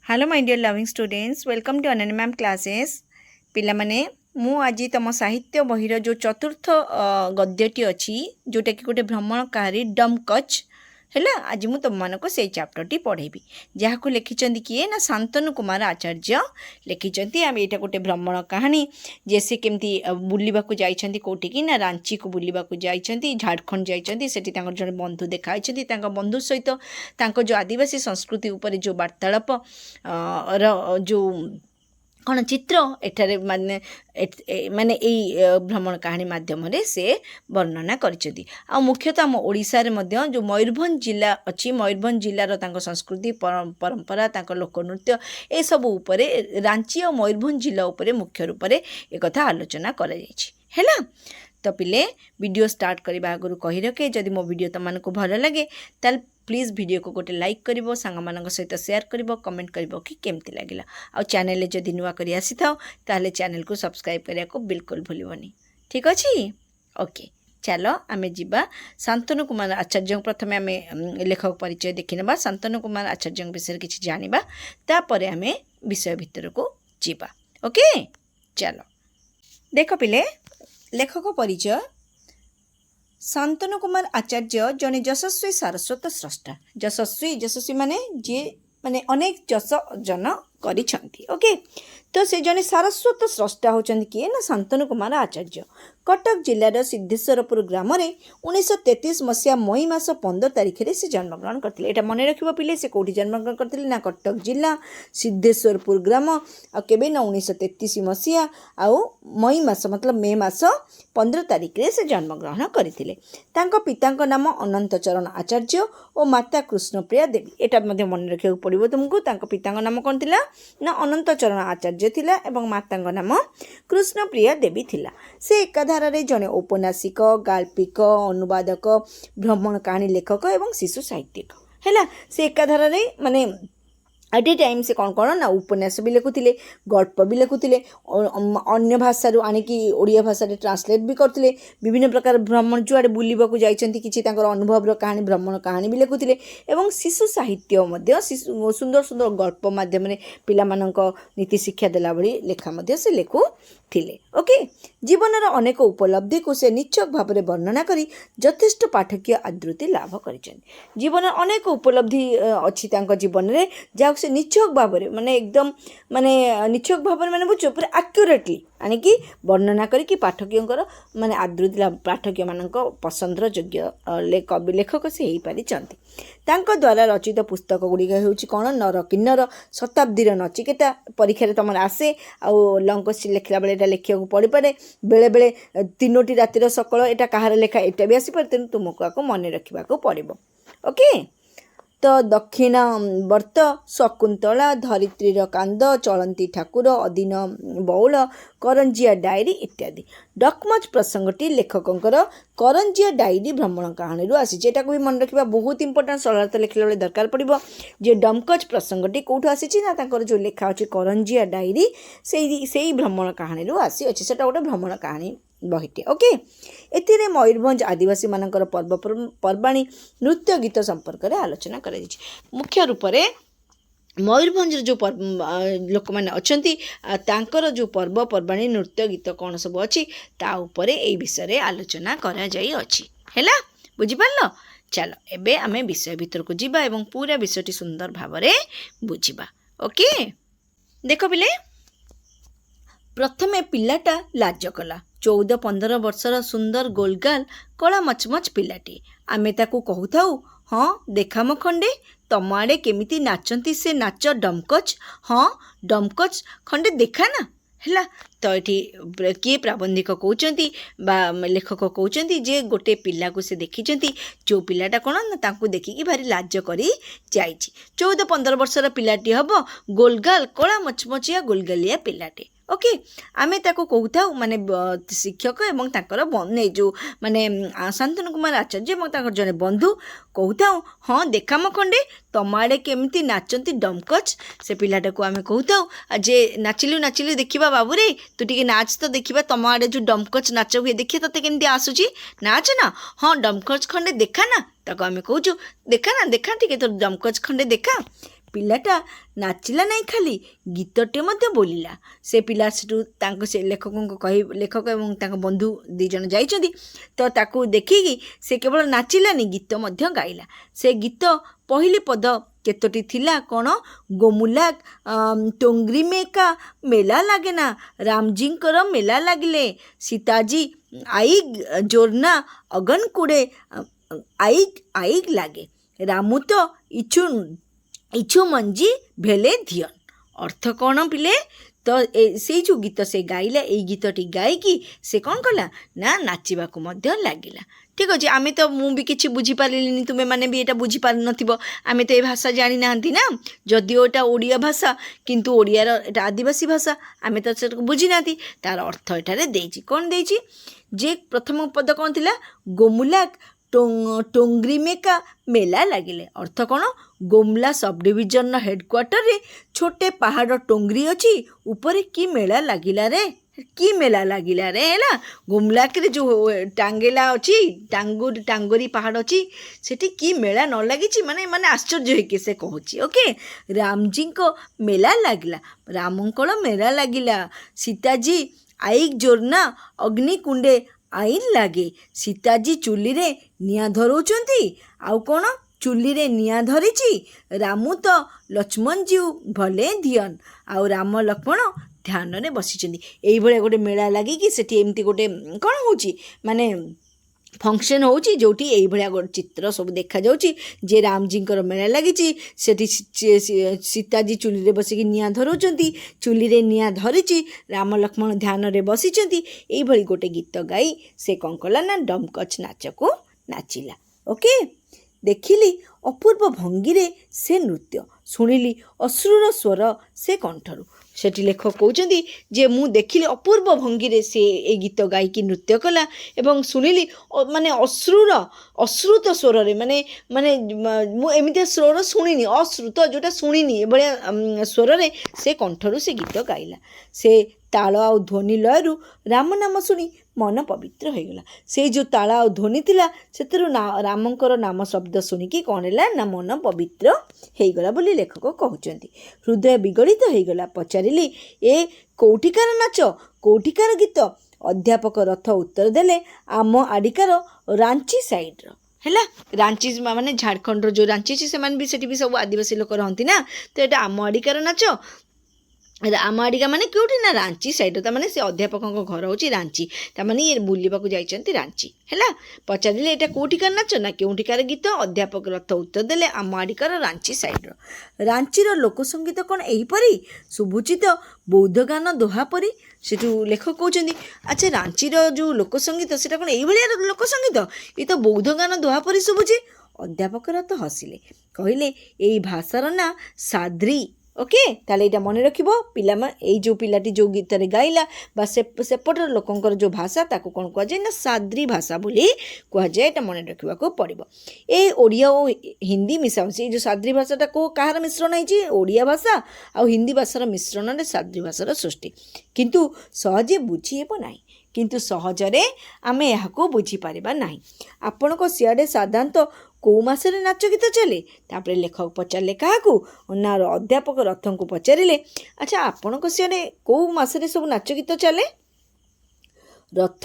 Hello my dear loving students, welcome to Ananya ma'am classes. पिला माने मु आज तुम साहित्य बहिर जो चतुर्थ गद्यटी अच्छी जोटा कि गोटे भ्रमणकारी डमकच है। आज मुझे तुम मानक से चैप्टरटी पढ़ेबी जहाँ को लिखिं किए ना शांतनु कुमार आचार्य लिखिं। आम यहाँ गोटे भ्रमण कहानी जे से केमती बुलवा जाइछंती कोठी की ना रांची को बुलवा जाइछंती, झारखंड जाइछंती। सेठी तांकर जड़े बंधु देखाइछंती। तांका बंधु सहित तांको जो आदिवासी संस्कृति उपर जो वार्तालाप जो कौन चित्र एठारे माने माने यही भ्रमण कहानी माध्यम से वर्णना करिसेंती। आ मुख्यतः आम ओडिशा रे मध्य जो मयूरभंज जिला अच्छी, मयूरभंज जिलार तांको संस्कृति परंपरा तांको लोकनृत्य ए सब उपरे रांची और मयूरभंज जिला उपरे मुख्य रूप से एक कथा आलोचना करा जायछि हैला। तो पिले वीडियो स्टार्ट करबा आगु कहि रखे जदि मो वीडियो तुमको भल लगे ताल प्लीज वीडियो को गोटे लाइक करिवो, सांग मानक सहित शेयर करिवो, कमेंट करिवो कि केमती लागिला। आ चैनल जदि नुआ करी आसी थाओ ताले चैनल को सब्सक्राइब करिया को बिल्कुल भूलिबोनी। ठीक अछि? ओके, चलो आमे जिबा शांतनु कुमार आचार्य। प्रथमे आमे लेखक परिचय देखिनबा, शांतनु कुमार आचार्य विषय किछि जानिबा, तापरे आमे विषय भितर को जिबा। ओके चलो देखो पिले लेखक परिचय। शांतनु कुमार आचार्य जने यशस्वी सारस्वत स्रष्टा। यशस्वी माने जे माने अनेक जस अर्जन करिछंती। ओके, तो से जने सारस्वत स्रष्टा होचंदी किए ना शांतनु कुमार आचार्य। कटक जिलार सिद्धेश्वरपुर ग्राम रे 1933 मसीहा मई मास 15 तारिख रे से जन्मग्रहण करथिले। एटा मने रखिबो पिले, से कोठी जन्मग्रहण करथिले ना कटक जिला सिद्धेश्वरपुर ग्राम। आ केबे ना 1933 मसीहा आ मई मास मतलब मे मास 15 तारिख रे से जन्मग्रहण करथिले। तांको पितांको नाम अनंत चरण आचार्य और माता कृष्णप्रिया देवी। एटा मध्ये मने रखिबो पड़िबो तुमको। तांको पितांको नाम कोन थिला ना अनंत चरण आचार्य थिला एवं मातांको नाम कृष्णप्रिया देवी थिला। से एकाधार रे जने औपन्यासिक, गाल्पिक, अनुवादक, भ्रमण कहानी लेखक एवं शिशु साहित्यिक हैला। से एकाधार रे माने एट ए टाइम से कौन कौन ना उपन्यास भी लिखुले, गल्प भी लिखुले, अन्य भाषा आनिकी ओडिया भाषा ट्रांसलेट भी करते। विभिन्न प्रकार भ्रमण जुआड़े बुलवाक जाइछंती किछि तांकर अनुभव कहानी भ्रमण कहानी भी लिखुले एवं शिशु साहित्य मध्य सुंदर सुंदर गल्प माध्यम पिलामानंक नीति शिक्षा देला भली लेखा मध्य से लिखुथिले। ओके, जीवनर अनेक उपलब्धि को से निच्छक भाव में वर्णना करी यथेष्ट पाठकीय आदृति लाभ करिछंती। जीवनर अनेक उपलब्धि अछि तांको जीवन रे जा से निच्छक भाव में माने एकदम माने निच्छक भाव में माने बुझो पूरा एक्यूरेटली आनिकी वर्णना करी पाठकीयंकर माने आदृति लाभ पाठकीय मानक पसंदर योग्य लेखक से ही पारिछंती। तांको द्वारा रचित पुस्तक गुड़िक होउछि कोन नर किन्नर, शताब्दीर नचिकेता। परीक्षा तुम आसे आ लंग क्वेश्चन लिखला बेले लिखिया पड़ी पारे, बेले बेले 3टी रातिर सकल एटा कहार लेखा एटा भी आसी पारे, तेणु तुमको मन रखा पड़ो। ओके, तो दक्षिणावर्त, शकुंतला, धरित्रीर कांद, चलंती ठाकुर, अदीन बौल, करंजिया डायरी इत्यादि। डकमच प्रसंगटी लेखकंकर करंजिया डायरी भ्रमण कहानी रू आसी। एटा को भी मन रखा बहुत इंपोर्टेंट, सरलत लिखला बेले दरकार पड़ो जे डमकच प्रसंगटी कोठू आसी ना तांकर जो लेखा अछि करंजिया डायरी से भ्रमण कहानी रू आसी अछि। सेटा गोटे भ्रमण कहानी बहिटे। ओके, एथिरे मयूरभंज आदिवासी मानकर पर्वपर्वाणी, नृत्य गीत संपर्क में आलोचना करा जायछि। मुख्य रूप से मयूरभंज जो लोक मैंने अच्छा तांकर जो पर्वपर्वाणी, नृत्य गीत कौन सब अच्छी ता उपरे एई विषय आलोचना करा जाई अछि हैला। बुझि पारलो? चलो एबे आमे विषय भीतर को जिबा एवं पूरा विषयटी सुंदर भावरे बुझिबा। ओके, देखो पिले, प्रथमे पिलाटा लाज कला। 14-15 वर्षर सुंदर गोलगाल कला मचमच पिलाटी। आमे ताकू कहूथाऊ, हाँ देखा म खंडे तम आड़े केमिति नाचंती से नाच डमकच। हाँ डमकच खंडे देखा ना हैला। तो ये किए प्राबंधिक कहउचंती बा लेखक कहउचंती जे गोटे पिला को से देखिचंती, जो पिलाटा कोन ना तांकू देखिकी भारी लाज करी जाइछि। 14-15 वर्षर पिलाटी हबो, गोलगाल कला मचमचिया गोलगालिया पिलाटे। ओके, आमे ताको कहूथाऊ माने शिक्षक एवं ताकर बने जो माने शांतनु कुमार आचार्य एवं ताकर जने बंधु कहूथाऊ, हाँ देखा म खंडे तम आड़े केमिति नाचंती डमकच। से पिलाटा को आमे कहूथाऊ जे नाचिलु नाचिलु देखिबा बाबू रे, तू टिके नाच तो देखिबा तम आड़े जो डमकच नाच हुए देखिए तते केमिति आसुची, नाच ना। हाँ डमकच खंडे देखा ना, ताको आमे कहूछु देखा ना, देखा टिके तो डमकच खंडे देखा। ପିଲାଟା ନାଚିଲା ନାହିଁ, ଖାଲି ଗୀତଟେ ମଧ୍ୟ ବୋଲିଲା। ସେ ପିଲା ସେଠୁ ସେ ଲେଖକ ଏବଂ ତାଙ୍କ ବନ୍ଧୁ 2 ଜଣ ଯାଇଛନ୍ତି। ତ ତାକୁ ଦେଖିକି ସେ କେବଳ ନାଚିଲାନି, ଗୀତ ମଧ୍ୟ ଗାଇଲା। ସେ ଗୀତ ପହିଲି ପଦ କେତୋଟି ଥିଲା କ'ଣ? ଗୋମୁଲାକ ଟୋଙ୍ଗରି ମେକା ମେଲା ଲାଗେ ନା, ରାମଜୀଙ୍କର ମେଲା ଲାଗିଲେ, ସୀତାଜୀ ଆଇଗ ଜୋରନା ଅଗନ କୁଡ଼େ ଆଇଗ ଲାଗେ, ରାମୁ ତ ଇଛୁ ମଞ୍ଜି ଭେଲେ ଧିଅନ। ଅର୍ଥ କ'ଣ ପିଲେ? ତ ସେଇ ଯେଉଁ ଗୀତ ସେ ଗାଇଲା, ଏଇ ଗୀତଟି ଗାଇକି ସେ କ'ଣ କଲା ନା ନାଚିବାକୁ ମଧ୍ୟ ଲାଗିଲା। ଠିକ୍ ଅଛି, ମୁଁ ବି କିଛି ବୁଝିପାରିଲିନି, ତୁମେମାନେ ବି ଏଇଟା ବୁଝିପାରିନଥିବ। ଆମେ ତ ଏ ଭାଷା ଜାଣିନାହାନ୍ତି ନା, ଯଦିଓ ଏଇଟା ଓଡ଼ିଆ ଭାଷା, କିନ୍ତୁ ଓଡ଼ିଆର ଏଇଟା ଆଦିବାସୀ ଭାଷା, ଆମେ ତ ସେଟାକୁ ବୁଝିନାହାନ୍ତି। ତାର ଅର୍ଥ ଏଠାରେ ଦେଇଛି। କ'ଣ ଦେଇଛି? ଯେ ପ୍ରଥମ ପଦ କ'ଣ ଥିଲା? ଗୋମୁଲାକ ଟୋଙ୍ଗରି ମେକା ମେଲା ଲାଗିଲେ। ଅର୍ଥ କ'ଣ? ଗୋମଲା ସବ୍ ଡିଭିଜନର ହେଡ଼କ୍ୱାର୍ଟରରେ ଛୋଟେ ପାହାଡ଼ ଟୋଙ୍ଗରି ଅଛି, ଉପରେ କି ମେଳା ଲାଗିଲା ରେ, କି ମେଲା ଲାଗିଲା ରେ। ହେଲା, ଗୁମଲାକରେ ଯେଉଁ ଟାଙ୍ଗେଲା ଅଛି, ଟାଙ୍ଗୋରି ପାହାଡ଼ ଅଛି, ସେଠି କି ମେଳା ନ ଲାଗିଛି, ମାନେ ଆଶ୍ଚର୍ଯ୍ୟ ହେଇକି ସେ କହୁଛି। ଓକେ, ରାମଜୀଙ୍କ ମେଲା ଲାଗିଲା, ରାମଙ୍କର ମେଳା ଲାଗିଲା। ସୀତାଜୀ ଆଇକ ଜୋରନା ଅଗ୍ନି କୁଣ୍ଡେ ଆଇନ ଲାଗେ, ସୀତାଜୀ ଚୁଲିରେ ନିଆଁ ଧରଉଛନ୍ତି। ଆଉ କ'ଣ? ଚୁଲିରେ ନିଆଁ ଧରିଛି, ରାମୁ ତ ଲକ୍ଷ୍ମଣଜୀଉ ଭଲେ ଧିଅନ, ଆଉ ରାମ ଲକ୍ଷ୍ମଣ ଧ୍ୟାନରେ ବସିଛନ୍ତି। ଏଇଭଳିଆ ଗୋଟେ ମେଳା ଲାଗିକି ସେଠି ଏମିତି ଗୋଟେ କ'ଣ ହେଉଛି, ମାନେ ଫଙ୍କସନ୍ ହେଉଛି, ଯେଉଁଠି ଏଇଭଳିଆ ଗୋଟେ ଚିତ୍ର ସବୁ ଦେଖାଯାଉଛି ଯେ ରାମଜୀଙ୍କର ମେଳା ଲାଗିଛି। ସେଠି ସୀତାଜୀ ଚୁଲିରେ ବସିକି ନିଆଁ ଧରଉଛନ୍ତି, ଚୁଲିରେ ନିଆଁ ଧରିଛି, ରାମ ଲକ୍ଷ୍ମଣ ଧ୍ୟାନରେ ବସିଛନ୍ତି। ଏଇଭଳି ଗୋଟେ ଗୀତ ଗାଇ ସେ କ'ଣ କଲା ନା ଡମ୍କଚ୍ ନାଚକୁ ନାଚିଲା। ଓକେ, ଦେଖିଲି ଅପୂର୍ବ ଭଙ୍ଗୀରେ ସେ ନୃତ୍ୟ, ଶୁଣିଲି ଅଶ୍ରୁର ସ୍ୱର ସେ କଣ୍ଠରୁ। ସେଠି ଲେଖକ କହୁଛନ୍ତି ଯେ ମୁଁ ଦେଖିଲି ଅପୂର୍ବ ଭଙ୍ଗୀରେ ସେ ଏ ଗୀତ ଗାଇକି ନୃତ୍ୟ କଲା, ଏବଂ ଶୁଣିଲି ମାନେ ଅଶ୍ରୁତ ସ୍ୱରରେ, ମାନେ ମୁଁ ଏମିତିଆ ସ୍ୱର ଶୁଣିନି, ଅଶ୍ରୁତ ଯେଉଁଟା ଶୁଣିନି, ଏଭଳିଆ ସ୍ୱରରେ ସେ କଣ୍ଠରୁ ସେ ଗୀତ ଗାଇଲା। ସେ ତାଳ ଆଉ ଧ୍ୱନି ଲୟରୁ ରାମ ନାମ ଶୁଣି ମନ ପବିତ୍ର ହୋଇଗଲା। ସେଇ ଯେଉଁ ତାଳ ଆଉ ଧ୍ୱନି ଥିଲା, ସେଥିରୁ ରାମଙ୍କର ନାମ ଶବ୍ଦ ଶୁଣିକି କ'ଣ ହେଲା ନା ମନ ପବିତ୍ର ହେଇଗଲା ବୋଲି ଲେଖକ କହୁଛନ୍ତି। ହୃଦୟ ବିଗଳିତ ହେଇଗଲା। ପଚାରିଲି, ଏ କୋଉଠିକାର ନାଚ, କୋଉଠିକାର ଗୀତ? ଅଧ୍ୟାପକ ରଥ ଉତ୍ତର ଦେଲେ, ଆମ ଆଡ଼ିକାର ରାଞ୍ଚି ସାଇଡ଼୍ର। ହେଲା, ରାଞ୍ଚି ମାନେ ଝାଡ଼ଖଣ୍ଡର ଯେଉଁ ରାଞ୍ଚି ଅଛି, ସେମାନେ ବି ସେଠି ବି ସବୁ ଆଦିବାସୀ ଲୋକ ରହନ୍ତି ନା, ତ ଏଇଟା ଆମ ଆଡ଼ିକାର ନାଚ। ଆମ ଆଡ଼ିକା ମାନେ କେଉଁଠି ନା ରାଞ୍ଚି ସାଇଡ଼୍ର, ତାମାନେ ସେ ଅଧ୍ୟାପକଙ୍କ ଘର ହେଉଛି ରାଞ୍ଚି, ତାମାନେ ଇଏ ବୁଲିବାକୁ ଯାଇଛନ୍ତି ରାଞ୍ଚି। ହେଲା, ପଚାରିଲେ ଏଇଟା କେଉଁଠିକାର ନାଚ ନା କେଉଁଠିକାର ଗୀତ? ଅଧ୍ୟାପକ ରଥ ଉତ୍ତର ଦେଲେ, ଆମ ଆଡ଼ିକାର ରାଞ୍ଚି ସାଇଡ଼୍ର। ରାଞ୍ଚିର ଲୋକସଙ୍ଗୀତ କ'ଣ ଏହିପରି ଶୁଭୁଛି ତ ବୌଦ୍ଧ ଗାନ ଦୋହା ପରି? ସେଠୁ ଲେଖକ କହୁଛନ୍ତି, ଆଚ୍ଛା ରାଞ୍ଚିର ଯେଉଁ ଲୋକସଙ୍ଗୀତ ସେଇଟା କ'ଣ ଏଇଭଳିଆ ଲୋକସଙ୍ଗୀତ? ଏ ତ ବୌଦ୍ଧ ଗାନ ଦୋହା ପରି ଶୁଭୁଛି। ଅଧ୍ୟାପକ ରଥ ହସିଲେ, କହିଲେ, ଏଇ ଭାଷାର ନାଁ ସାଦ୍ରି। ଓକେ, ତାହେଲେ ଏଇଟା ମନେ ରଖିବ ପିଲାମାନେ, ଏଇ ଯେଉଁ ପିଲାଟି ଯେଉଁ ଗୀତରେ ଗାଇଲା ବା ସେପଟର ଲୋକଙ୍କର ଯେଉଁ ଭାଷା, ତାକୁ କ'ଣ କୁହାଯାଏ ନା ସାଦ୍ରି ଭାଷା ବୋଲି କୁହାଯାଏ। ଏଇଟା ମନେ ରଖିବାକୁ ପଡ଼ିବ। ଏ ଓଡ଼ିଆ ଓ ହିନ୍ଦୀ ମିଶାମିଶି, ଏଇ ଯେଉଁ ସାଦ୍ରି ଭାଷାଟା କାହାର ମିଶ୍ରଣ ହେଇଛି? ଓଡ଼ିଆ ଭାଷା ଆଉ ହିନ୍ଦୀ ଭାଷାର ମିଶ୍ରଣରେ ସାଦ୍ରି ଭାଷାର ସୃଷ୍ଟି। କିନ୍ତୁ ସହଜେ ବୁଝି ହେବ ନାହିଁ, କିନ୍ତୁ ସହଜରେ ଆମେ ଏହାକୁ ବୁଝିପାରିବା ନାହିଁ। ଆପଣଙ୍କ ସିଆଡ଼େ ସାଧାରଣତଃ କେଉଁ ମାସରେ ନାଚ ଗୀତ ଚାଲେ? ତାପରେ ଲେଖକ ପଚାରିଲେ କାହାକୁ ନା ଅଧ୍ୟାପକ ରଥଙ୍କୁ ପଚାରିଲେ, ଆଚ୍ଛା ଆପଣଙ୍କ ସିଆଡ଼େ କେଉଁ ମାସରେ ସବୁ ନାଚ ଗୀତ ଚାଲେ? ରଥ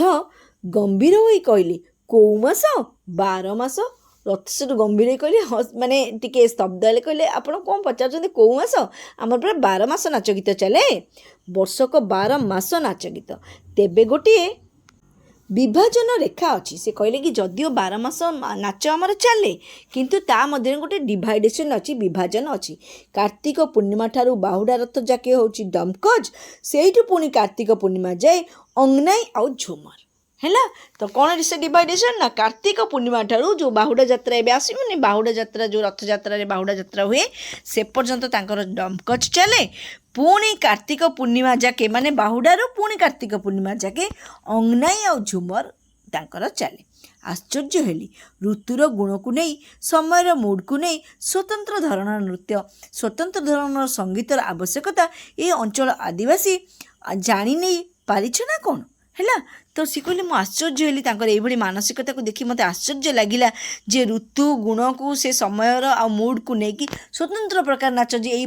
ଗମ୍ଭୀର ହୋଇ କହିଲେ, କେଉଁ ମାସ? 12 ମାସ। ରଥ ସେଠୁ ଗମ୍ଭୀର ହୋଇ କହିଲେ, ମାନେ ଟିକେ ସ୍ତବ୍ଧ ହେଲେ, କହିଲେ ଆପଣ କ'ଣ ପଚାରୁଛନ୍ତି କେଉଁ ମାସ? ଆମର ପୁରା 12 ମାସ ନାଚ ଗୀତ ଚାଲେ, ବର୍ଷକ 12 ମାସ ନାଚ ଗୀତ। ତେବେ ଗୋଟିଏ ବିଭାଜନ ରେଖା ଅଛି। ସେ କହିଲେ କି ଯଦିଓ 12 ମାସ ନାଚ ଆମର ଚାଲେ, କିନ୍ତୁ ତା ମଧ୍ୟରେ ଗୋଟେ ଡିଭାଇଡେସନ୍ ଅଛି, ବିଭାଜନ ଅଛି। କାର୍ତ୍ତିକ ପୂର୍ଣ୍ଣିମା ଠାରୁ ବାହୁଡ଼ା ରଥ ଯାକେ ହେଉଛି ଡମ୍କଚ୍, ସେଇଠୁ ପୁଣି କାର୍ତ୍ତିକ ପୂର୍ଣ୍ଣିମା ଯାଏ ଅଙ୍ଗନାଇ ଆଉ ଝୁମର। ହେଲା, ତ କ'ଣ ସେ ଡିଭାଇଡେସନ୍ ନା କାର୍ତ୍ତିକ ପୂର୍ଣ୍ଣିମା ଠାରୁ ଯେଉଁ ବାହୁଡ଼ା ଯାତ୍ରା ଏବେ ଆସିବନି, ବାହୁଡ଼ା ଯାତ୍ରା ଯେଉଁ ରଥଯାତ୍ରାରେ ବାହୁଡ଼ା ଯାତ୍ରା ହୁଏ, ସେ ପର୍ଯ୍ୟନ୍ତ ତାଙ୍କର ଡମ୍କଚ୍ ଚାଲେ। ପୁଣି କାର୍ତ୍ତିକ ପୂର୍ଣ୍ଣିମା ଯାକେ, ମାନେ ବାହୁଡ଼ାରୁ ପୁଣି କାର୍ତ୍ତିକ ପୂର୍ଣ୍ଣିମା ଯାକେ ଅଙ୍ଗନାଇ ଆଉ ଝୁମର ତାଙ୍କର ଚାଲେ। ଆଶ୍ଚର୍ଯ୍ୟ ହେଲି, ଋତୁର ଗୁଣକୁ ନେଇ, ସମୟର ମୁଡ଼କୁ ନେଇ ସ୍ୱତନ୍ତ୍ର ଧରଣର ନୃତ୍ୟ, ସ୍ୱତନ୍ତ୍ର ଧରଣର ସଙ୍ଗୀତର ଆବଶ୍ୟକତା ଏ ଅଞ୍ଚଳ ଆଦିବାସୀ ଜାଣି ନେଇ ପାରିଛ ନା କ'ଣ? ହେଲା। ତ ସେ କହିଲେ ମୁଁ ଆଶ୍ଚର୍ଯ୍ୟ ହେଲି ତାଙ୍କର ଏଇଭଳି ମାନସିକତାକୁ ଦେଖି ମୋତେ ଆଶ୍ଚର୍ଯ୍ୟ ଲାଗିଲା ଯେ ଋତୁ ଗୁଣକୁ ସେ ସମୟର ଆଉ ମୁଡ଼୍କୁ ନେଇକି ସ୍ୱତନ୍ତ୍ର ପ୍ରକାର ନାଚ ଯେ ଏଇ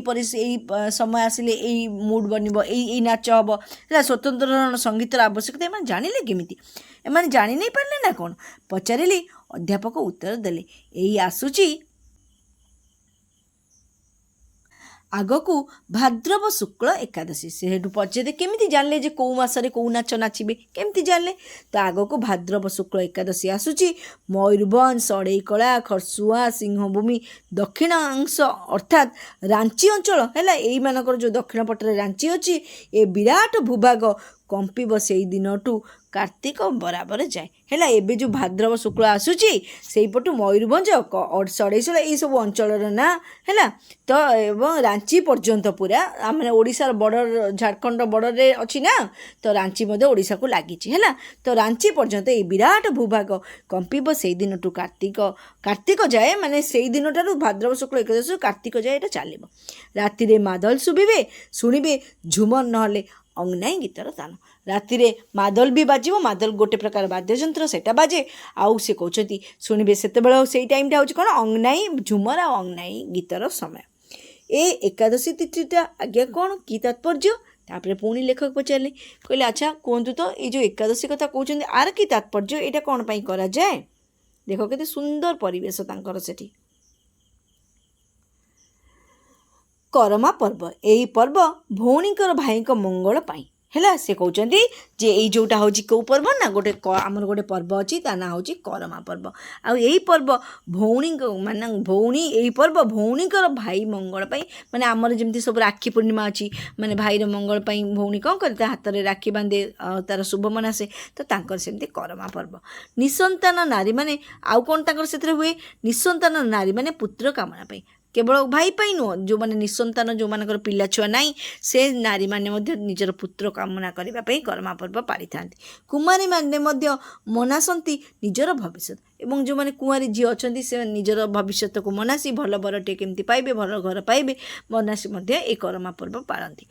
ସମୟ ଆସିଲେ ଏଇ ମୁଡ଼୍ ବନିବ ଏଇ ନାଚ ହେବ ହେଲା। ସ୍ୱତନ୍ତ୍ର ସଙ୍ଗୀତର ଆବଶ୍ୟକତା ଏମାନେ ଜାଣିଲେ କେମିତି? ଏମାନେ ଜାଣି ନେଇ ପାରିଲେ ନା କ'ଣ? ପଚାରିଲି। ଅଧ୍ୟାପକ ଉତ୍ତର ଦେଲେ ଏଇ ଆସୁଛି ଆଗକୁ ଭାଦ୍ରବ ଶୁକ୍ଳ ଏକାଦଶୀ। ସେ ହେଠୁ ପଚାରିଲେ କେମିତି ଜାଣିଲେ ଯେ କେଉଁ ମାସରେ କେଉଁ ନାଚ ନାଚିବେ, କେମିତି ଜାଣିଲେ? ତ ଆଗକୁ ଭାଦ୍ରବ ଶୁକ୍ଳ ଏକାଦଶୀ ଆସୁଛି। ମୟୂରଭଞ୍ଜ, ସଢ଼େଇକଳା, ଖରସୁଆଁ, ସିଂହଭୂମି ଦକ୍ଷିଣାଂଶ ଅର୍ଥାତ୍ ରାଞ୍ଚି ଅଞ୍ଚଳ ହେଲା, ଏଇମାନଙ୍କର ଯେଉଁ ଦକ୍ଷିଣ ପଟରେ ରାଞ୍ଚି ଅଛି, ଏ ବିରାଟ ଭୂଭାଗ କମ୍ପିବ ସେଇ ଦିନଠୁ କାର୍ତ୍ତିକ ବରାବର ଯାଏ ହେଲା। ଏବେ ଯେଉଁ ଭାଦ୍ରବ ଶୁକ୍ଳ ଆସୁଛି ସେଇପଟୁ ମୟୂରଭଞ୍ଜ, ସଢ଼େଇକଳା ଏଇସବୁ ଅଞ୍ଚଳର ନାଁ ହେଲା। ତ ଏବଂ ରାଞ୍ଚି ପର୍ଯ୍ୟନ୍ତ ପୁରା ଆମର ଓଡ଼ିଶାର ବର୍ଡ଼ର, ଝାଡ଼ଖଣ୍ଡ ବର୍ଡ଼ରରେ ଅଛି ନା, ତ ରାଞ୍ଚି ମଧ୍ୟ ଓଡ଼ିଶାକୁ ଲାଗିଛି ହେଲା। ତ ରାଞ୍ଚି ପର୍ଯ୍ୟନ୍ତ ଏଇ ବିରାଟ ଭୂଭାଗ କମ୍ପିବ ସେଇ ଦିନଠୁ କାର୍ତ୍ତିକ ଯାଏ, ମାନେ ସେଇ ଦିନଠାରୁ ଭାଦ୍ରବ ଶୁକ୍ଳ ଏକାଦଶୀରୁ କାର୍ତ୍ତିକ ଯାଏ ଏଇଟା ଚାଲିବ। ରାତିରେ ମାଦଲ ଶୁଣିବେ ଝୁମର ନହେଲେ ଅଙ୍ଗନାଇ ଗୀତର ତାନ। ରାତିରେ ମାଦଲ ବି ବାଜିବ, ମାଦଲ ଗୋଟେ ପ୍ରକାର ବାଦ୍ୟଯନ୍ତ୍ର, ସେଇଟା ବାଜେ। ଆଉ ସେ କହୁଛନ୍ତି ଶୁଣିବେ ସେତେବେଳେ ସେଇ ଟାଇମ୍ଟା ହେଉଛି କ'ଣ, ଅଙ୍ଗନାଇ ଝୁମର ଆଉ ଅଙ୍ଗନାଇ ଗୀତର ସମୟ। ଏ ଏକାଦଶୀ ତିଥିଟା ଆଜ୍ଞା କ'ଣ କି ତାତ୍ପର୍ଯ୍ୟ? ତାପରେ ପୁଣି ଲେଖକ ପଚାରିଲେ, କହିଲେ ଆଚ୍ଛା କୁହନ୍ତୁ ତ ଏଇ ଯେଉଁ ଏକାଦଶୀ କଥା କହୁଛନ୍ତି ଆର କି ତାତ୍ପର୍ଯ୍ୟ, ଏଇଟା କ'ଣ ପାଇଁ କରାଯାଏ? ଦେଖ କେତେ ସୁନ୍ଦର ପରିବେଶ ତାଙ୍କର ସେଠି। କରମା ପର୍ବ, ଏଇ ପର୍ବ ଭଉଣୀଙ୍କର ଭାଇଙ୍କ ମଙ୍ଗଳ ପାଇଁ ହେଲା। ସେ କହୁଛନ୍ତି ଯେ ଏଇ ଯେଉଁଟା ହେଉଛି କେଉଁ ପର୍ବ ନା, ଆମର ଗୋଟେ ପର୍ବ ଅଛି, ତା ନାଁ ହେଉଛି କରମା ପର୍ବ। ଆଉ ଏଇ ପର୍ବ ଏଇ ପର୍ବ ଭଉଣୀଙ୍କର ଭାଇ ମଙ୍ଗଳ ପାଇଁ, ମାନେ ଆମର ଯେମିତି ସବୁ ରାକ୍ଷୀ ପୂର୍ଣ୍ଣିମା ଅଛି, ମାନେ ଭାଇର ମଙ୍ଗଳ ପାଇଁ ଭଉଣୀ କ'ଣ କରେ, ତା ହାତରେ ରାକ୍ଷୀ ବାନ୍ଧେ, ତାର ଶୁଭ ମନାସେ। ତ ତାଙ୍କର ସେମିତି କରମା ପର୍ବ। ନିଃସନ୍ତାନ ନାରୀମାନେ, ଆଉ କ'ଣ ତାଙ୍କର ସେଥିରେ ହୁଏ, ନିଃସନ୍ତାନ ନାରୀମାନେ ପୁତ୍ର କାମନା ପାଇଁ, କେବଳ ଭାଇ ପାଇଁ ନୁହଁ, ଯେଉଁମାନେ ନିଃସନ୍ତାନ, ଯେଉଁମାନଙ୍କର ପିଲା ଛୁଆ ନାହିଁ, ସେ ନାରୀମାନେ ମଧ୍ୟ ନିଜର ପୁତ୍ର କାମନା କରିବା ପାଇଁ କରମା ପର୍ବ ପାଳିଥାନ୍ତି। କୁମାରୀମାନେ ମଧ୍ୟ ମନାସନ୍ତି ନିଜର ଭବିଷ୍ୟତ, ଏବଂ ଯେଉଁମାନେ କୁଆଁରୀ ଝିଅ ଅଛନ୍ତି ସେ ନିଜର ଭବିଷ୍ୟତକୁ ମନାସି ଭଲ ବରଟିଏ କେମିତି ପାଇବେ, ଭଲ ଘର ପାଇବେ, ମନାସି ମଧ୍ୟ এই କରମା ପର୍ବ ପାଳନ୍ତି।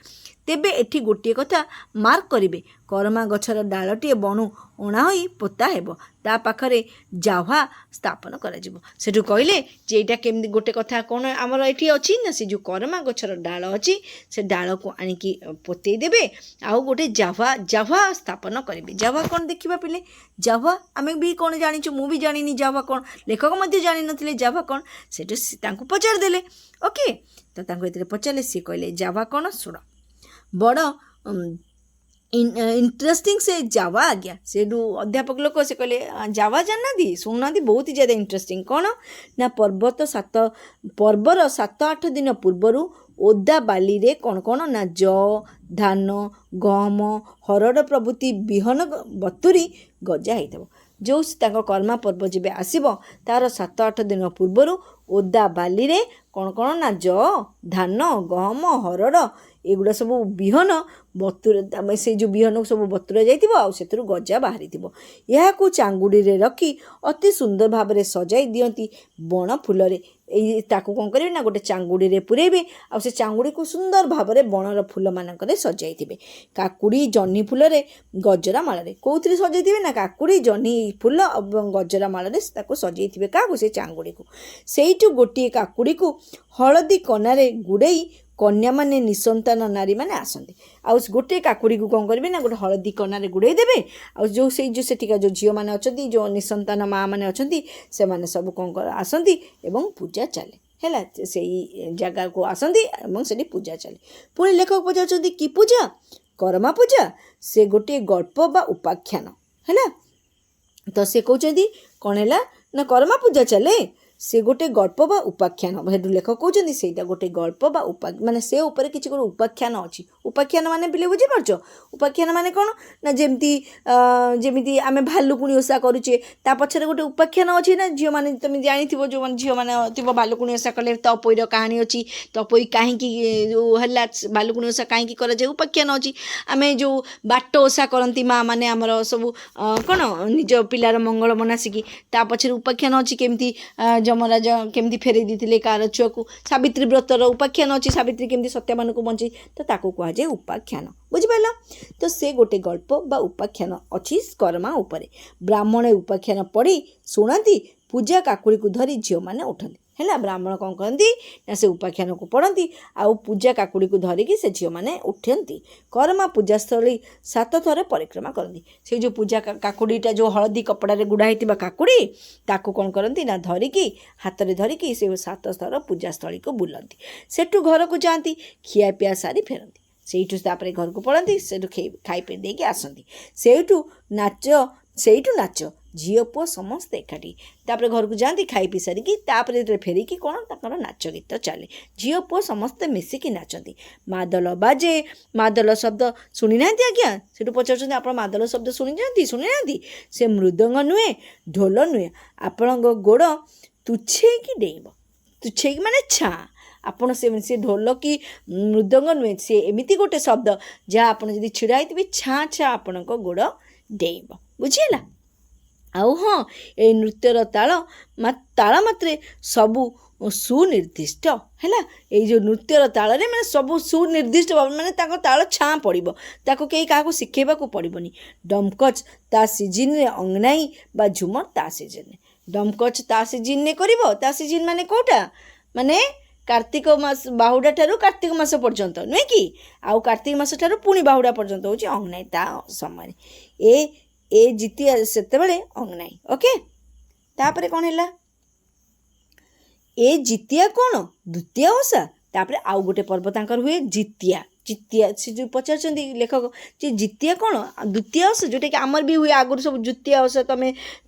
ତେବେ ଏଠି ଗୋଟିଏ କଥା ମାର୍କ କରିବେ, କରମା ଗଛର ଡାଳଟିଏ ବଣୁ ଅଣା ହୋଇ ପୋତା ହେବ, ତା ପାଖରେ ଜାହ୍ୱା ସ୍ଥାପନ କରାଯିବ। ସେଠୁ କହିଲେ ଯେ ଏଇଟା କେମିତି, ଗୋଟେ କଥା କ'ଣ ଆମର ଏଠି ଅଛି ନା, ସେ ଯେଉଁ କରମା ଗଛର ଡାଳ ଅଛି ସେ ଡାଳକୁ ଆଣିକି ପୋତେଇ ଦେବେ, ଆଉ ଗୋଟେ ଜାହ୍ୱା ସ୍ଥାପନ କରିବେ। ଜାହ୍ୱା କ'ଣ ଦେଖିବା ପିଲେ, ଜାହ୍ୱା ଆମେ ବି କ'ଣ ଜାଣିଛୁ, ମୁଁ ବି ଜାଣିନି ଜାହ୍ୱା କ'ଣ, ଲେଖକ ମଧ୍ୟ ଜାଣିନଥିଲେ ଜାହ୍ୱା କ'ଣ। ସେଠୁ ତାଙ୍କୁ ପଚାରିଦେଲେ, ଓକେ। ତ ତାଙ୍କୁ ଏଥିରେ ପଚାରିଲେ, ସିଏ କହିଲେ ଜାହ୍ୱା କ'ଣ ଶୁଣ, ବଡ଼ ଇଣ୍ଟରେଷ୍ଟିଂ ସେ ଜାହ୍ୱା ଆଜ୍ଞା। ସେଠୁ ଅଧ୍ୟାପକ ଲୋକ ସେ କହିଲେ ଜାହ୍ୱା ଜାଣିନାହାନ୍ତି, ଶୁଣୁନାହାନ୍ତି, ବହୁତ ଜ୍ୟାଦା ଇଣ୍ଟରେଷ୍ଟିଂ। କ'ଣ ନା, ପର୍ବର 7-8 ଦିନ ପୂର୍ବରୁ ଓଦା ବାଲିରେ କ'ଣ ନା, ଧାନ, ଗହମ, ହରଡ଼ ପ୍ରଭୃତି ବିହନ ବତୁରି ଗଜା ହେଇଥିବ। ଯେଉଁ ତାଙ୍କ କରମା ପର୍ବ ଯେବେ ଆସିବ ତାର 7-8 ଦିନ ପୂର୍ବରୁ ଓଦା ବାଲିରେ କ'ଣ ନା, ଧାନ, ଗହମ, ହରଡ଼ ଏଗୁଡ଼ା ସବୁ ବିହନ ସେଇ ଯେଉଁ ବିହନକୁ ସବୁ ବତୁରା ଯାଇଥିବ, ଆଉ ସେଥିରୁ ଗଜା ବାହାରିଥିବ। ଏହାକୁ ଚାଙ୍ଗୁଡ଼ିରେ ରଖି ଅତି ସୁନ୍ଦର ଭାବରେ ସଜାଇ ଦିଅନ୍ତି ବଣ ଫୁଲରେ। ତାକୁ କ'ଣ କରିବେ ନା, ଗୋଟେ ଚାଙ୍ଗୁଡ଼ିରେ ପୂରେଇବେ, ଆଉ ସେ ଚାଙ୍ଗୁଡ଼ିକୁ ସୁନ୍ଦର ଭାବରେ ବଣର ଫୁଲମାନଙ୍କରେ ସଜାଇଥିବେ। କାକୁଡ଼ି, ଜହ୍ନି ଫୁଲରେ, ଗଜରା ମାଳରେ, କେଉଁଥିରେ ସଜାଇଥିବେ ନା, କାକୁଡ଼ି, ଜହ୍ନି ଫୁଲ ଏବଂ ଗଜରା ମାଳରେ ତାକୁ ସଜାଇଥିବେ। କାହାକୁ, ସେ ଚାଙ୍ଗୁଡ଼ିକୁ। ସେଇଠୁ ଗୋଟିଏ କାକୁଡ଼ିକୁ ହଳଦୀ କନାରେ ଗୁଡ଼େଇ କନ୍ୟାମାନେ, ନିଃସନ୍ତାନ ନାରୀମାନେ ଆସନ୍ତି। ଆଉ ଗୋଟିଏ କାକୁଡ଼ିକୁ କ'ଣ କରିବେ ନା, ଗୋଟେ ହଳଦୀ କନାରେ ଗୁଡ଼େଇ ଦେବେ, ଆଉ ସେଠିକା ଯେଉଁ ଝିଅମାନେ ଅଛନ୍ତି, ଯେଉଁ ନିଃସନ୍ତାନ ମାଆ ମାନେ ଅଛନ୍ତି, ସେମାନେ ସବୁ କ'ଣ ଆସନ୍ତି ଏବଂ ପୂଜା ଚାଲେ ହେଲା। ସେଇ ଜାଗାକୁ ଆସନ୍ତି ଏବଂ ସେଠି ପୂଜା ଚାଲେ। ପୁଣି ଲେଖକ ପଚାରୁଛନ୍ତି କି ପୂଜା? କରମା ପୂଜା। ସେ ଗୋଟିଏ ଗଳ୍ପ ବା ଉପାଖ୍ୟାନ ହେଲା। ତ ସେ କହୁଛନ୍ତି କ'ଣ ହେଲା ନା, କରମା ପୂଜା ଚାଲେ, ସେ ଗୋଟେ ଗଳ୍ପ ବା ଉପାଖ୍ୟାନ। ସେଠୁ ଲେଖକ କହୁଛନ୍ତି ସେଇଟା ଗୋଟେ ଗଳ୍ପ ବା ମାନେ ସେ ଉପରେ କିଛି ଗୋଟେ ଉପାଖ୍ୟାନ ଅଛି। ଉପାଖ୍ୟାନ ମାନେ ପିଲେ ବୁଝିପାରୁଛ, ଉପାଖ୍ୟାନ ମାନେ କ'ଣ ନା, ଯେମିତି ଆମେ ଭାଲୁକୁଣି ଓଷା କରୁଛେ, ତା ପଛରେ ଗୋଟେ ଉପାଖ୍ୟାନ ଅଛି ନା। ଝିଅମାନେ ତୁମେ ଜାଣିଥିବ, ଯେଉଁମାନେ ଝିଅମାନେ ଥିବ ଭାଲୁକୁଣି ଓଷା କଲେ ତପୋଇର କାହାଣୀ ଅଛି, ତପୋଇ କାହିଁକି ଯେଉଁ ହେଲା ଭାଲୁକୁଣି ଓଷା କାହିଁକି କରାଯାଏ, ଉପାଖ୍ୟାନ ଅଛି। ଆମେ ଯେଉଁ ବାଟ ଓଷା କରନ୍ତି ମା ମାନେ ଆମର ସବୁ କ'ଣ ନିଜ ପିଲାର ମଙ୍ଗଳ ମନାସିକି, ତା ପଛରେ ଉପାଖ୍ୟାନ ଅଛି, କେମିତି ଯମରାଜ କେମିତି ଫେରେଇ ଦେଇଥିଲେ କାହାର ଛୁଆକୁ। ସାବିତ୍ରୀ ବ୍ରତର ଉପାଖ୍ୟାନ ଅଛି, ସାବିତ୍ରୀ କେମିତି ସତ୍ୟମାନଙ୍କୁ ବଞ୍ଚେଇ, ତ ତାକୁ କୁହାଯାଏ ଉପାଖ୍ୟାନ। ବୁଝିପାରିଲ? ତ ସେ ଗୋଟେ ଗଳ୍ପ ବା ଉପାଖ୍ୟାନ ଅଛି କର୍ମା ଉପରେ। ବ୍ରାହ୍ମଣ ଉପାଖ୍ୟାନ ପଢ଼ି ଶୁଣନ୍ତି, ପୂଜା କାକୁଡ଼ିକୁ ଧରି ଝିଅମାନେ ଉଠନ୍ତି। ହେଲା, ବ୍ରାହ୍ମଣ କ'ଣ କରନ୍ତି ନା ସେ ଉପାଖ୍ୟାନକୁ ପଢ଼ନ୍ତି ଆଉ ପୂଜା କାକୁଡ଼ିକୁ ଧରିକି ସେ ଝିଅମାନେ ଉଠନ୍ତି। କର୍ମା ପୂଜାସ୍ଥଳୀ 7 ଥର ପରିକ୍ରମା କରନ୍ତି। ସେଇ ଯେଉଁ ପୂଜା କାକୁଡ଼ିଟା ଯେଉଁ ହଳଦୀ କପଡ଼ାରେ ଗୁଡ଼ା ହେଇଥିବା କାକୁଡ଼ି ତାକୁ କ'ଣ କରନ୍ତି ନା ଧରିକି ହାତରେ ଧରିକି ସେ 7 ଥର ପୂଜାସ୍ଥଳୀକୁ ବୁଲନ୍ତି। ସେଠୁ ଘରକୁ ଯାଆନ୍ତି, ଖିଆପିଆ ସାରି ଫେରନ୍ତି। ସେଇଠୁ ତାପରେ ଘରକୁ ପଳାନ୍ତି, ସେଇଠୁ ଖାଇ ପିଇ ଦେଇକି ଆସନ୍ତି। ସେଇଠୁ ନାଚ ଝିଅ ପୁଅ ସମସ୍ତେ ଏକାଠି। ତାପରେ ଘରକୁ ଯାଆନ୍ତି ଖାଇ ପିଇ ସାରିକି, ତାପରେ ଫେରିକି କ'ଣ ତାଙ୍କର ନାଚ ଗୀତ ଚାଲେ। ଝିଅ ପୁଅ ସମସ୍ତେ ମିଶିକି ନାଚନ୍ତି। ମାଦଲ ବାଜେ, ମାଦଲ ଶବ୍ଦ ଶୁଣିନାହାନ୍ତି ଆଜ୍ଞା? ସେଠୁ ପଚାରୁଛନ୍ତି ଆପଣ ମାଦଲ ଶବ୍ଦ ଶୁଣିନାହାନ୍ତି? ସେ ମୃଦଙ୍ଗ ନୁହେଁ, ଢୋଲ ନୁହେଁ, ଆପଣଙ୍କ ଗୋଡ଼ ତୁଛେଇକି ଡେଇଁବ। ତୁଛେଇକି ମାନେ ଛାଁ। ଆପଣ ସେ ଢୋଲ କି ମୃଦଙ୍ଗ ନୁହେଁ, ସେ ଏମିତି ଗୋଟେ ଶବ୍ଦ ଯାହା ଆପଣ ଯଦି ଛିଡ଼ା ହେଇଥିବେ ଛାଁ ଛାଁ ଆପଣଙ୍କ ଗୋଡ଼ ଡେଇଁବ। ବୁଝିହେଲା? ଆଉ ହଁ, ଏଇ ନୃତ୍ୟର ତାଳ ମାତ୍ରେ ସବୁ ସୁନିର୍ଦ୍ଦିଷ୍ଟ। ହେଲା, ଏଇ ଯେଉଁ ନୃତ୍ୟର ତାଳରେ ମାନେ ସବୁ ସୁନିର୍ଦ୍ଦିଷ୍ଟ ମାନେ ତାଙ୍କ ତାଳ ଛାଁ ପଡ଼ିବ, ତାକୁ କେହି କାହାକୁ ଶିଖେଇବାକୁ ପଡ଼ିବନି। ଡମ୍କଚ୍ ତା ସିଜିନ୍ରେ, ଅଙ୍ଗନାଇ ବା ଝୁମର ତା ସିଜିନ୍ରେ। ଡମ୍କଚ୍ ତା ସିଜିନ୍ରେ କରିବ। ତା ସିଜିନ୍ ମାନେ କେଉଁଟା? ମାନେ କାର୍ତ୍ତିକ ମାସ, ବାହୁଡ଼ା ଠାରୁ କାର୍ତ୍ତିକ ମାସ ପର୍ଯ୍ୟନ୍ତ ନୁହେଁ କି? ଆଉ କାର୍ତ୍ତିକ ମାସ ଠାରୁ ପୁଣି ବାହୁଡ଼ା ପର୍ଯ୍ୟନ୍ତ ହେଉଛି ଅଙ୍ଗନାଇ ତା ସମୟରେ। ଏ ଜିତିଆ ସେତେବେଳେ ଅଙ୍ଗନାଇ। ଓକେ, ତାପରେ କ'ଣ ହେଲା? ଏ ଜିତିଆ କ'ଣ? ଦ୍ୱିତୀୟା ଓଷା। ତାପରେ ଆଉ ଗୋଟେ ପର୍ବ ତାଙ୍କର ହୁଏ ଜିତିଆ। ସେ ଯେଉଁ ପଚାରୁଛନ୍ତି ଲେଖକ ଯେ ଜିତିଆ କ'ଣ? ଦ୍ୱିତୀୟା ଓଷା, ଯେଉଁଟାକି ଆମର ବି ହୁଏ ଆଗରୁ ସବୁ ଦ୍ୱିତୀୟା ଓଷା।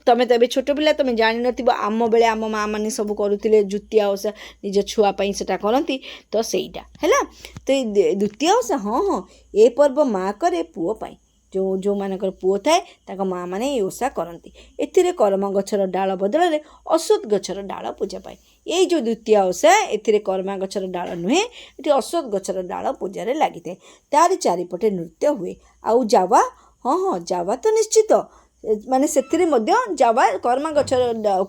ତମେ ତ ଏବେ ଛୋଟ ପିଲା, ତମେ ଜାଣିନଥିବ। ଆମ ବେଳେ ଆମ ମାଆ ମାନେ ସବୁ କରୁଥିଲେ ଦ୍ୱିତୀୟା ଓଷା, ନିଜ ଛୁଆ ପାଇଁ ସେଟା କରନ୍ତି। ତ ସେଇଟା ହେଲା। ତ ଏଇ ଦ୍ୱିତୀୟା ଓଷା, ହଁ, ଏ ପର୍ବ ମାଆ କରେ ପୁଅ ପାଇଁ। ଯେଉଁମାନଙ୍କର ପୁଅ ଥାଏ ତାଙ୍କ ମାଆ ମାନେ ଏଇ ଓଷା କରନ୍ତି। ଏଥିରେ କରମ ଗଛର ଡାଳ ବଦଳରେ ଅଶ୍ୱତ୍ଥ ଗଛର ଡାଳ ପୂଜା ପାଏ। ଏଇ ଯେଉଁ ଦ୍ୱିତୀୟା ଓଷା, ଏଥିରେ କରମା ଗଛର ଡାଳ ନୁହେଁ, ଏଠି ଅଶ୍ୱତ୍ଥ ଗଛର ଡାଳ ପୂଜାରେ ଲାଗିଥାଏ। ତାରି ଚାରିପଟେ ନୃତ୍ୟ ହୁଏ। ଆଉ ଜାୱା, ହଁ, ଜାୱା ତ ନିଶ୍ଚିତ, ମାନେ ସେଥିରେ ମଧ୍ୟ ଜାୱା, କରମା ଗଛର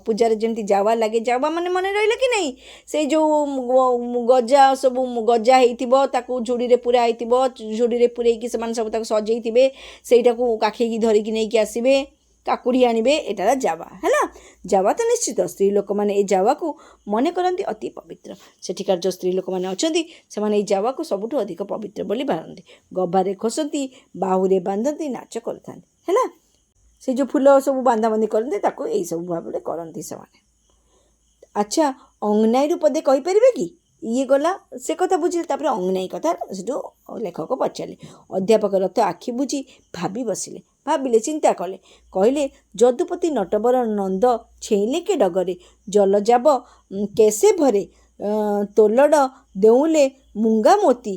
ପୂଜାରେ ଯେମିତି ଜାୱା ଲାଗେ, ଜାୱା ମାନେ ମନେ ରହିଲା କି ନାହିଁ? ସେଇ ଯେଉଁ ଗଜା ସବୁ ଗଜା ହେଇଥିବ, ତାକୁ ଝୁଡ଼ିରେ ପୁରା ହେଇଥିବ, ଝୁଡ଼ିରେ ପୁରେଇକି ସେମାନେ ସବୁ ତାକୁ ସଜେଇଥିବେ, ସେଇଟାକୁ କାଖେଇକି ଧରିକି ନେଇକି ଆସିବେ, କାକୁଡ଼ି ଆଣିବେ, ଏଟାର ଜାୱା। ହେଲା, ଜାୱା ତ ନିଶ୍ଚିତ। ସ୍ତ୍ରୀ ଲୋକମାନେ ଏ ଜାୱାକୁ ମନେ କରନ୍ତି ଅତି ପବିତ୍ର। ସେଠିକାର ଯେଉଁ ସ୍ତ୍ରୀ ଲୋକମାନେ ଅଛନ୍ତି ସେମାନେ ଏଇ ଜାୱାକୁ ସବୁଠୁ ଅଧିକ ପବିତ୍ର ବୋଲି ଭାବନ୍ତି। ଗଭାରେ ଖୋସନ୍ତି, ବାହୁରେ ବାନ୍ଧନ୍ତି, ନାଚ କରିଥାନ୍ତି। ହେଲା, ସେ ଯେଉଁ ଫୁଲ ସବୁ ବାନ୍ଧାବନ୍ଧି କରନ୍ତି ତାକୁ ଏଇସବୁ ଭାବରେ କରନ୍ତି ସେମାନେ। ଆଚ୍ଛା, ଅଙ୍ଗନାଇରୁ ପଦେ କହିପାରିବେ କି? ଇଏ ଗଲା ସେ କଥା ବୁଝିଲେ। ତାପରେ ଅଙ୍ଗନାଇ କଥା ସେଠୁ ଲେଖକ ପଚାରିଲେ। ଅଧ୍ୟାପକ ରଥ ଆଖି ବୁଜି ଭାବିଲେ, ଚିନ୍ତା କଲେ। କହିଲେ, ଯଦୁପତି ନଟବର ନନ୍ଦ ଛେଇଁଲେ କେ ଡଗରେ, ଜଲଜାବ କେଶେ ଭରେ, ତୋଲଡ଼ ଦେଉଲେ ମୁଙ୍ଗା ମୋତି,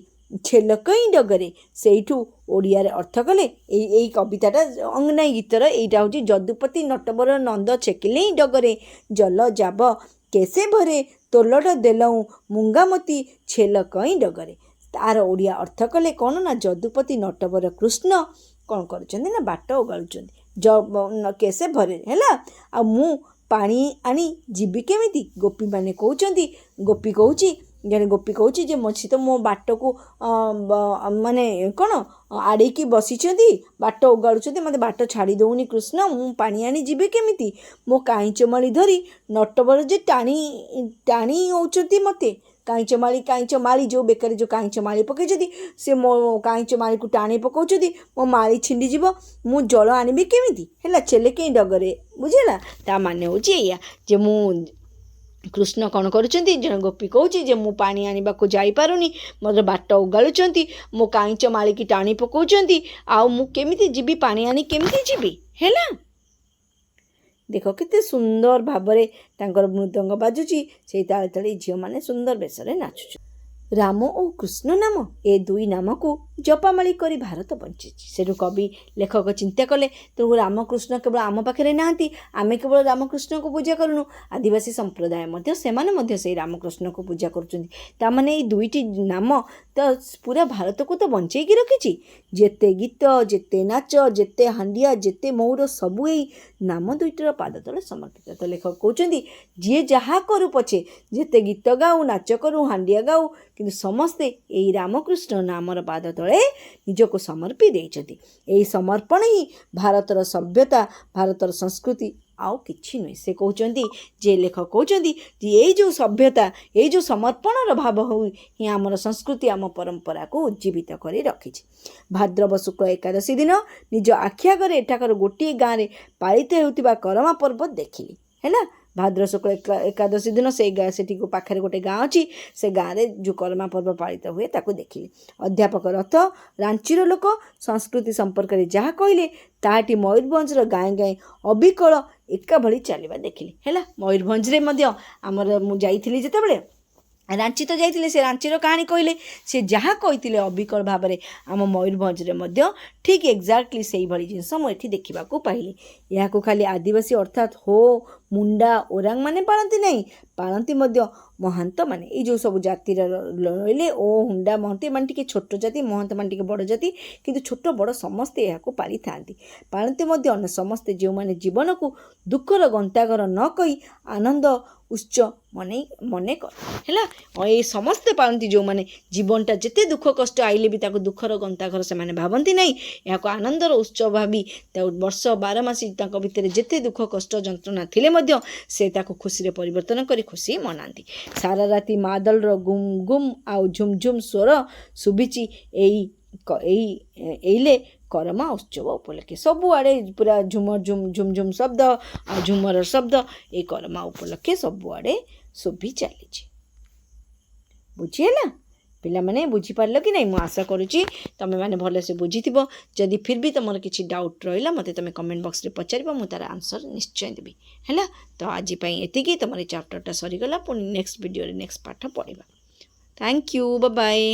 ଛେଲକଇଁ ଡଗରେ। ସେଇଠୁ ଓଡ଼ିଆରେ ଅର୍ଥ କଲେ। ଏଇ କବିତାଟା ଅଙ୍ଗନାଇ ଗୀତର ଏଇଟା ହେଉଛି ଯଦୁପତି ନଟବର ନନ୍ଦ ଛେକିଲେ ଡଗରେ, ଜଲଜାବ କେଶେ ଭରେ, ତୋଲଡ଼ ଦେଲଉଁ ମୁଙ୍ଗାମତି, ଛେଲକଇଁ ଡଗରେ। ତାର ଓଡ଼ିଆ ଅର୍ଥ କଲେ କ'ଣ ନା, ଯଦୁପତି ନଟବର କୃଷ୍ଣ କ'ଣ କରୁଛନ୍ତି ନା ବାଟ ଓଗାଳୁଛନ୍ତି, କେଶେ ଭରେ। ହେଲା, ଆଉ ମୁଁ ପାଣି ଆଣି ଯିବି କେମିତି? ଗୋପୀ କହୁଛି ଯେ ସେ ତ ମୋ ବାଟକୁ ମାନେ କ'ଣ ଆଡ଼େଇକି ବସିଛନ୍ତି, ବାଟ ଓଗାଳୁଛନ୍ତି, ମୋତେ ବାଟ ଛାଡ଼ି ଦେଉନି କୃଷ୍ଣ, ମୁଁ ପାଣି ଆଣି ଯିବି କେମିତି? ମୋ କାଇଁଚମାଳି ଧରି ନଟବର ଯେ ଟାଣି ହେଉଛନ୍ତି ମୋତେ। କାଇଁଚମାଳି ଯେଉଁ ବେକରେ ଯେଉଁ କାଇଁଚମାଳି ପକାଇଛନ୍ତି, ସେ ମୋ କାଇଁଚମାଳିକୁ ଟାଣି ପକାଉଛନ୍ତି, ମୋ ମାଳି ଛିଣ୍ଡିଯିବ, ମୁଁ ଜଳ ଆଣିବି କେମିତି? ହେଲା, ଛେଲକଇଁ ଡଗରେ। ବୁଝିଲା? ତା ମାନେ ହେଉଛି ଏଇଆ ଯେ ମୁଁ କୃଷ୍ଣ କ'ଣ କରୁଛନ୍ତି, ଜଣେ ଗୋପୀ କହୁଛି ଯେ ମୁଁ ପାଣି ଆଣିବାକୁ ଯାଇପାରୁନି, ମୋର ବାଟ ଓଗାଳୁଛନ୍ତି, ମୋ କାଇଁଚ ମାଳିକି ଟାଣି ପକାଉଛନ୍ତି, ଆଉ ମୁଁ କେମିତି ଯିବି? ପାଣି ଆଣି କେମିତି ଯିବି? ହେଲା, ଦେଖ କେତେ ସୁନ୍ଦର ଭାବରେ ତାଙ୍କର ମୃଦଙ୍ଗ ବାଜୁଛି, ସେଇ ତାଳେ ତାଳେ ଝିଅମାନେ ସୁନ୍ଦର ବେଶରେ ନାଚୁଛନ୍ତି। ରାମ ଓ କୃଷ୍ଣ ନାମ, ଏ ଦୁଇ ନାମକୁ ଜପାମାଳି କରି ଭାରତ ବଞ୍ଚିଛି। ସେଠୁ କବି ଲେଖକ ଚିନ୍ତା କଲେ, ତେଣୁ ରାମକୃଷ୍ଣ କେବଳ ଆମ ପାଖରେ ନାହାନ୍ତି, ଆମେ କେବଳ ରାମକୃଷ୍ଣଙ୍କୁ ପୂଜା କରୁନୁ, ଆଦିବାସୀ ସମ୍ପ୍ରଦାୟ ମଧ୍ୟ ସେମାନେ ମଧ୍ୟ ସେଇ ରାମକୃଷ୍ଣକୁ ପୂଜା କରୁଛନ୍ତି। ତାମାନେ ଏଇ ଦୁଇଟି ନାମ ତ ପୁରା ଭାରତକୁ ତ ବଞ୍ଚେଇକି ରଖିଛି। ଯେତେ ଗୀତ, ଯେତେ ନାଚ, ଯେତେ ହାଣ୍ଡିଆ, ଯେତେ ମଉର, ସବୁ ଏଇ ନାମ ଦୁଇଟିର ପାଦ ତଳେ ସମର୍ପିତ। ତ ଲେଖକ କହୁଛନ୍ତି, ଯିଏ ଯାହା କରୁ ପଛେ, ଯେତେ ଗୀତ ଗାଉ, ନାଚ କରୁ, ହାଣ୍ଡିଆ ଗାଉ, କିନ୍ତୁ ସମସ୍ତେ ଏଇ ରାମକୃଷ୍ଣ ନାମର ପାଦ ତଳେ ତଳେ ନିଜକୁ ସମର୍ପି ଦେଇଛନ୍ତି। ଏହି ସମର୍ପଣ ହିଁ ଭାରତର ସଭ୍ୟତା, ଭାରତର ସଂସ୍କୃତି, ଆଉ କିଛି ନୁହେଁ। ସେ କହୁଛନ୍ତି, ଯେ ଲେଖକ କହୁଛନ୍ତି ଯେ ଏଇ ଯେଉଁ ସଭ୍ୟତା, ଏଇ ଯେଉଁ ସମର୍ପଣର ଭାବ ହିଁ ଆମର ସଂସ୍କୃତି, ଆମ ପରମ୍ପରାକୁ ଉଜ୍ଜୀବିତ କରି ରଖିଛି। ଭାଦ୍ରବ ଶୁକ୍ଳ ଏକାଦଶୀ ଦିନ ନିଜ ଆଖି ଆଗରେ ଏଠାକାର ଗୋଟିଏ ଗାଁରେ ପାଳିତ ହେଉଥିବା କରମା ପର୍ବ ଦେଖିଲି। ହେଲା, ଭାଦ୍ର ଶୁକ୍ଳ ଏକାଦଶୀ ଦିନ ସେଠି ପାଖରେ ଗୋଟେ ଗାଁ ଅଛି, ସେ ଗାଁରେ ଯେଉଁ କରମା ପର୍ବ ପାଳିତ ହୁଏ ତାକୁ ଦେଖିଲି। ଅଧ୍ୟାପକ ରଥ ରାଞ୍ଚିର ଲୋକ ସଂସ୍କୃତି ସମ୍ପର୍କରେ ଯାହା କହିଲେ ତାହାଟି ମୟୂରଭଞ୍ଜର ଗାଁ ଗାଁ ଅବିକଳ ଏକା ଭଳି ଚାଲିବା ଦେଖିଲି। ହେଲା, ମୟୂରଭଞ୍ଜରେ ମଧ୍ୟ ଆମର ମୁଁ ଯାଇଥିଲି ଯେତେବେଳେ, ରାଞ୍ଚି ତ ଯାଇଥିଲେ, ସେ ରାଞ୍ଚିର କାହାଣୀ କହିଲେ, ସେ ଯାହା କହିଥିଲେ ଅବିକଳ ଭାବରେ ଆମ ମୟୂରଭଞ୍ଜରେ ମଧ୍ୟ ଠିକ୍ ଏକ୍ଜାକ୍ଟଲି ସେଇଭଳି ଜିନିଷ ମୁଁ ଏଠି ଦେଖିବାକୁ ପାଇଲି। ଏହାକୁ ଖାଲି ଆଦିବାସୀ ଅର୍ଥାତ୍ ହୋ, ମୁଣ୍ଡା, ଓରାଙ୍ଗ ମାନେ ପାଳନ୍ତି ନାହିଁ, ପାଳନ୍ତି ମଧ୍ୟ ମହାନ୍ତ ମାନେ। ଏଇ ଯେଉଁ ସବୁ ଜାତିର ରହିଲେ, ଓ ହୁଣ୍ଡା, ମହନ୍ତ, ଏମାନେ ଟିକେ ଛୋଟ ଜାତି, ମହନ୍ତ ମାନେ ଟିକେ ବଡ଼ ଜାତି, କିନ୍ତୁ ଛୋଟ ବଡ଼ ସମସ୍ତେ ଏହାକୁ ପାଳିଥାନ୍ତି। ପାଳନ୍ତି ମଧ୍ୟ ସମସ୍ତେ ଯେଉଁମାନେ ଜୀବନକୁ ଦୁଃଖର ଗନ୍ତାଘର ନ କହି ଆନନ୍ଦ ଉତ୍ସ ମନେ କର। ହେଲା, ଏ ସମସ୍ତେ ପାଳନ୍ତି ଯେଉଁମାନେ ଜୀବନଟା ଯେତେ ଦୁଃଖ କଷ୍ଟ ଆଇଲେ ବି ତାକୁ ଦୁଃଖର ଗନ୍ତାଘର ସେମାନେ ଭାବନ୍ତି ନାହିଁ, ଏହାକୁ ଆନନ୍ଦର ଉତ୍ସବ ଭାବି ତାକୁ ବର୍ଷ 12 ମାସ ତାଙ୍କ ଭିତରେ ଯେତେ ଦୁଃଖ କଷ୍ଟ ଯନ୍ତ୍ରଣା ଥିଲେ ମଧ୍ୟ ସେ ତାକୁ ଖୁସିରେ ପରିବର୍ତ୍ତନ କରି ଖୁସି ମନାନ୍ତି। ସାରା ରାତି ମାଦଲର ଗୁମ୍ ଗୁମ୍ ଆଉ ଝୁମ୍ ଝୁମ୍ ସ୍ୱର ଶୁଭିଛି ଏଇଲେ କରମା ଉତ୍ସବ ଉପଲକ୍ଷେ। ସବୁଆଡ଼େ ପୁରା ଝୁମ୍ ଶବ୍ଦ ଆଉ ଝୁମର ଶବ୍ଦ ଏଇ କରମା ଉପଲକ୍ଷେ ସବୁଆଡ଼େ ଶୁଭି ଚାଲିଛି। ବୁଝିହେଲା ପିଲାମାନେ? ବୁଝିପାରିଲ କି ନାହିଁ? ମୁଁ ଆଶା କରୁଛି ତୁମେମାନେ ଭଲସେ ବୁଝିଥିବ। ଯଦି ଫିର୍ ବି ତୁମର କିଛି ଡାଉଟ୍ ରହିଲା ମୋତେ ତୁମେ କମେଣ୍ଟ ବକ୍ସରେ ପଚାରିବ, ମୁଁ ତା'ର ଆନ୍ସର୍ ନିଶ୍ଚୟ ଦେବି। ହେଲା, ତ ଆଜି ପାଇଁ ଏତିକି। ତୁମର ଏଇ ଚାପ୍ଟରଟା ସରିଗଲା, ପୁଣି ନେକ୍ସଟ ଭିଡ଼ିଓରେ ନେକ୍ସଟ ପାଠ ପଢ଼ିବା। Thank you, bye bye.